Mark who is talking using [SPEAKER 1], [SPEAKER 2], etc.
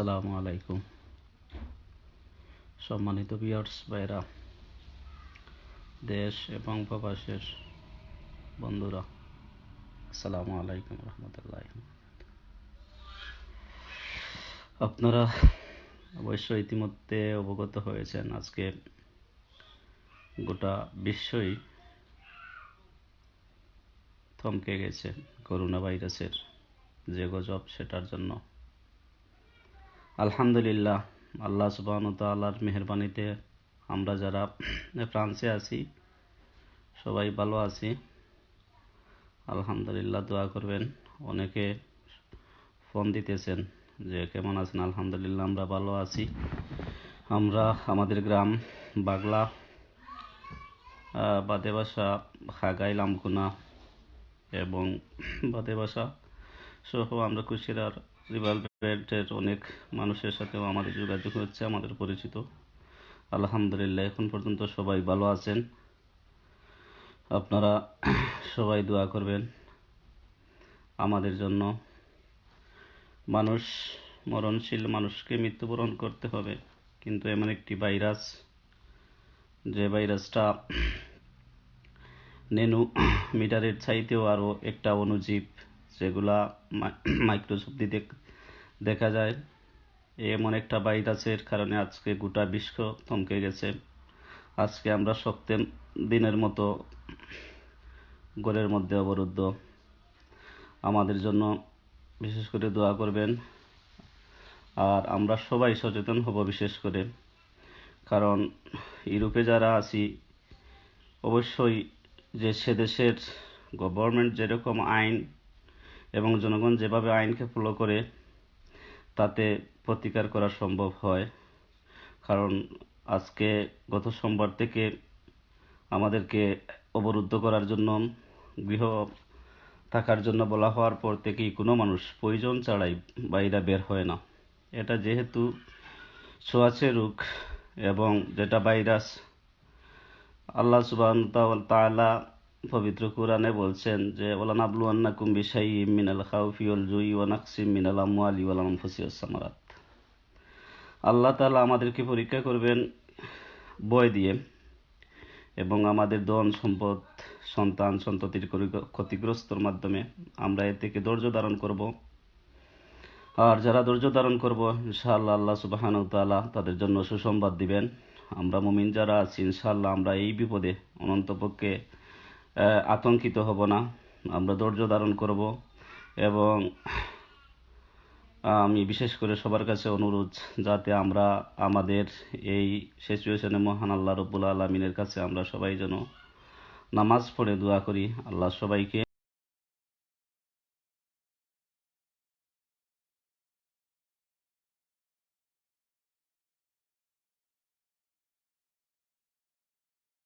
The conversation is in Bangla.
[SPEAKER 1] আসসালামু আলাইকুম। সম্মানিত ভিউয়ার্স ভাইরা, দেশ এবং প্রবাসের বন্ধুরা, আসসালামু আলাইকুম রহমতুল্লাহ। আপনারা অবশ্যই ইতিমধ্যে অবগত হয়েছেন, আজকে গোটা বিশ্বই থমকে গেছে করোনা ভাইরাসের যে গজব, সেটার জন্য আলহামদুলিল্লাহ আল্লাহ সুবহানাহু ওয়া তাআলার মেহেরবানিতে আমরা যারা ফ্রান্সে আছি সবাই ভালো আছি। আলহামদুলিল্লাহ, দোয়া করবেন। অনেকে ফোন দিতেছেন যে কেমন আছেন। আলহামদুলিল্লাহ আমরা ভালো আছি। আমরা আমাদের গ্রাম বাগলা বাদে বাসা হাগাই লামকুনা এবং বাদে বাসা সহ আমরা কুশিয়ার রিভার বেল্টের অনেক মানুষের সাথেও আমাদের যোগাযোগ হচ্ছে, আমাদের পরিচিত। আলহামদুলিল্লাহ এখন পর্যন্ত সবাই ভালো আছেন। আপনারা সবাই দোয়া করবেন আমাদের জন্য। মানুষ মরণশীল, মানুষকে মৃত্যুবরণ করতে হবে, কিন্তু এমন একটি ভাইরাস, যে ভাইরাসটা নেনু মিটারের চাইতেও আরও একটা অণুজীব, যেগুলা মাইক্রোস্কোপ দিয়ে দেখা যায়। এমন একটা ভাইরাসের কারণে আজকে গোটা বিশ্ব থমকে গেছে। আজকে আমরা সপ্তম দিনের মতো ঘরের মধ্যে অবরুদ্ধ। আমাদের জন্য বিশেষ করে দোয়া করবেন, আর আমরা সবাই সচেতন হব বিশেষ করে, কারণ ইউরোপে যারা আছি অবশ্যই যে সে দেশের গভর্নমেন্ট যেরকম আইন এবং জনগণ যেভাবে আইনকে ফলো করে, তাতে প্রতিকার করা সম্ভব হয়। কারণ আজকে গত সোমবার থেকে আমাদেরকে অবরুদ্ধ করার জন্য, গৃহ থাকার জন্য বলা হওয়ার পর থেকেই কোনো মানুষ প্রয়োজন ছাড়াই বাইরে বের হয় না। এটা যেহেতু ছোঁয়াচে রোগ এবং যেটা ভাইরাস, আল্লাহ সুবহানাহু ওয়া তাআলা পবিত্র কোরআনে বলছেন যে ওয়ালানাবলুওয়ান্নাকুম বিশাইইম মিনাল খাউফি ওয়াল জুই ওয়া নাকসিম মিনাল আমওয়ালি ওয়াল আনফুসি ওয়াস সামারাত। আল্লাহ তাআলা আমাদেরকে পরীক্ষা করবেন ভয় দিয়ে, এবং আমাদের ধন সম্পদ, সন্তান সন্ততির ক্ষতিগ্রস্তর মাধ্যমে আমরা এর থেকে ধৈর্য ধারণ করব। আর যারা ধৈর্য ধারণ করব, ইনশাআল্লাহ আল্লাহ সুবহানাহু ওয়া তাআলা তাদের জন্য সুসংবাদ দিবেন। আমরা মুমিন যারা আছি, ইনশাআল্লাহ আমরা এই বিপদে অনন্তপক্ষে আতঙ্কিত হব না। আমরা ধৈর্য ধারণ করব। এবং আমি বিশেষ করে সবার কাছে অনুরোধ, যাতে আমরা আমাদের এই সিচুয়েশনে মহান আল্লাহ রব্বুল আলামিনের কাছে আমরা সবাই যেন নামাজ পড়ে দোয়া করি। আল্লাহ সবাইকে